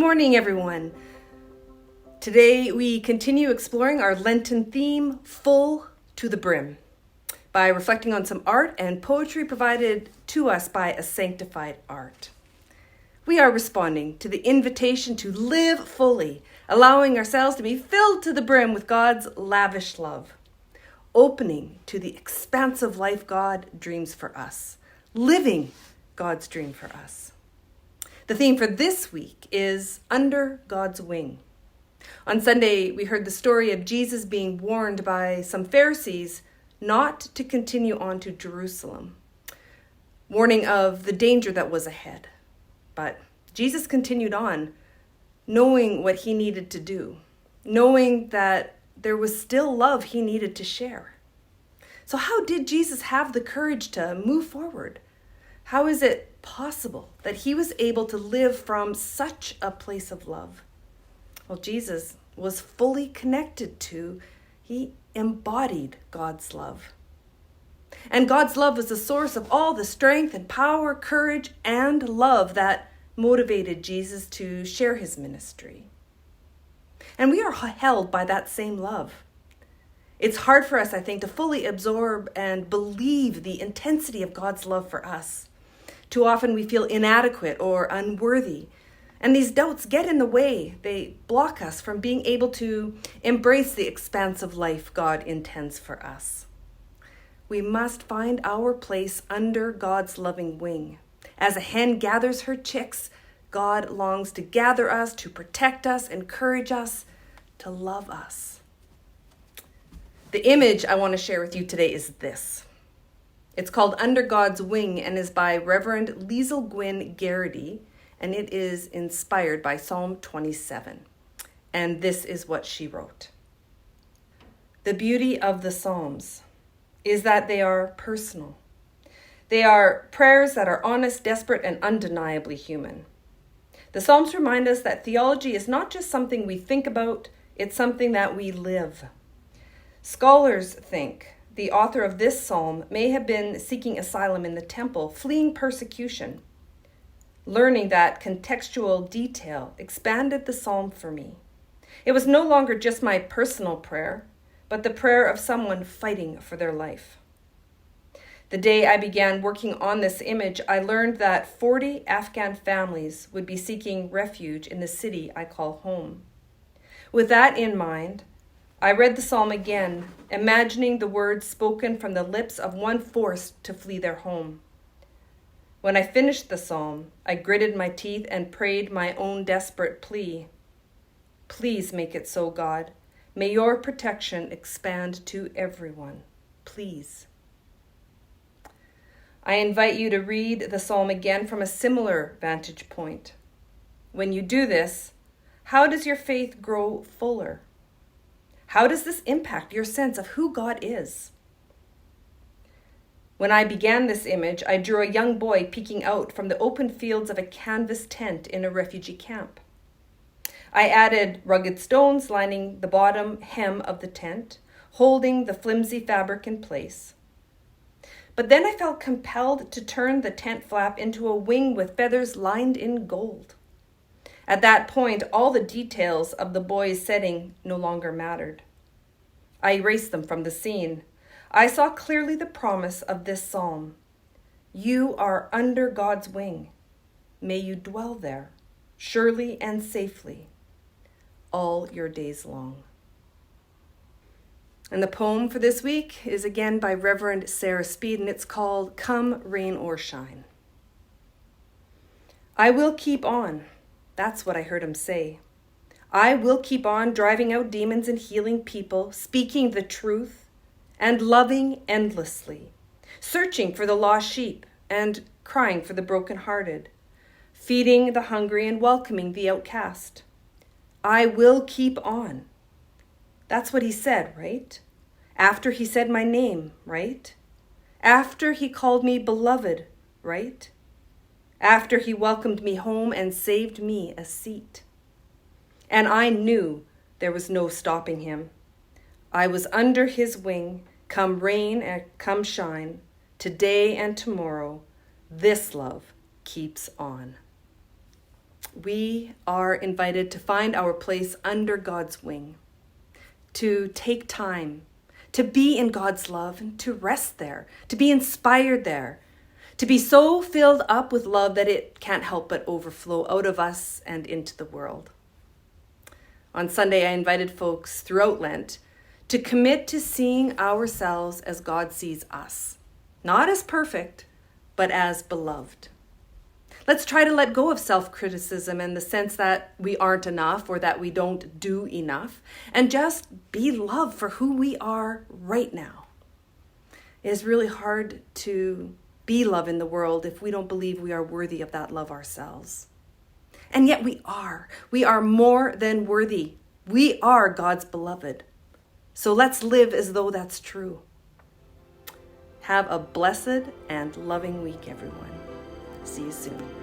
morning, everyone. Today we continue exploring our Lenten theme, Full to the Brim, by reflecting on some art and poetry provided to us by a sanctified art. We are responding to the invitation to live fully, allowing ourselves to be filled to the brim with God's lavish love, opening to the expansive life God dreams for us, living God's dream for us. The theme for this week is Under God's Wing. On Sunday, we heard the story of Jesus being warned by some Pharisees not to continue on to Jerusalem, warning of the danger that was ahead. But Jesus continued on, knowing what he needed to do, knowing that there was still love he needed to share. So how did Jesus have the courage to move forward? How is it possible that he was able to live from such a place of love? Well, Jesus was fully connected to, he embodied God's love. And God's love was the source of all the strength and power, courage, and love that motivated Jesus to share his ministry. And we are held by that same love. It's hard for us, I think, to fully absorb and believe the intensity of God's love for us. Too often we feel inadequate or unworthy, and these doubts get in the way. They block us from being able to embrace the expansive life God intends for us. We must find our place under God's loving wing. As a hen gathers her chicks, God longs to gather us, to protect us, encourage us, to love us. The image I want to share with you today is this. It's called Under God's Wing and is by Reverend Liesl Gwynn Garrity, and it is inspired by Psalm 27. And this is what she wrote. The beauty of the Psalms is that they are personal. They are prayers that are honest, desperate, and undeniably human. The Psalms remind us that theology is not just something we think about, it's something that we live. Scholars think the author of this psalm may have been seeking asylum in the temple, fleeing persecution. Learning that contextual detail expanded the psalm for me. It was no longer just my personal prayer, but the prayer of someone fighting for their life. The day I began working on this image, I learned that 40 Afghan families would be seeking refuge in the city I call home. With that in mind, I read the psalm again, imagining the words spoken from the lips of one forced to flee their home. When I finished the psalm, I gritted my teeth and prayed my own desperate plea. Please make it so, God. May your protection expand to everyone. Please. I invite you to read the psalm again from a similar vantage point. When you do this, how does your faith grow fuller? How does this impact your sense of who God is? When I began this image, I drew a young boy peeking out from the open fields of a canvas tent in a refugee camp. I added rugged stones lining the bottom hem of the tent, holding the flimsy fabric in place. But then I felt compelled to turn the tent flap into a wing with feathers lined in gold. At that point, all the details of the boy's setting no longer mattered. I erased them from the scene. I saw clearly the promise of this psalm. You are under God's wing. May you dwell there, surely and safely, all your days long. And the poem for this week is again by Reverend Sarah Speed, and it's called Come Rain or Shine. I will keep on. That's what I heard him say. I will keep on driving out demons and healing people, speaking the truth and loving endlessly, searching for the lost sheep and crying for the brokenhearted, feeding the hungry and welcoming the outcast. I will keep on. That's what he said, right? After he said my name, right? After he called me beloved, right? After he welcomed me home and saved me a seat. And I knew there was no stopping him. I was under his wing, come rain and come shine, today and tomorrow, this love keeps on. we are invited to find our place under God's wing, to take time, to be in God's love and to rest there, to be inspired there, to be so filled up with love that it can't help but overflow out of us and into the world. On Sunday, I invited folks throughout Lent to commit to seeing ourselves as God sees us, not as perfect, but as beloved. Let's try to let go of self-criticism and the sense that we aren't enough or that we don't do enough, and just be loved for who we are right now. It is really hard to be love in the world if we don't believe we are worthy of that love ourselves. And yet we are. We are more than worthy. We are God's beloved. So let's live as though that's true. Have a blessed and loving week, everyone. See you soon.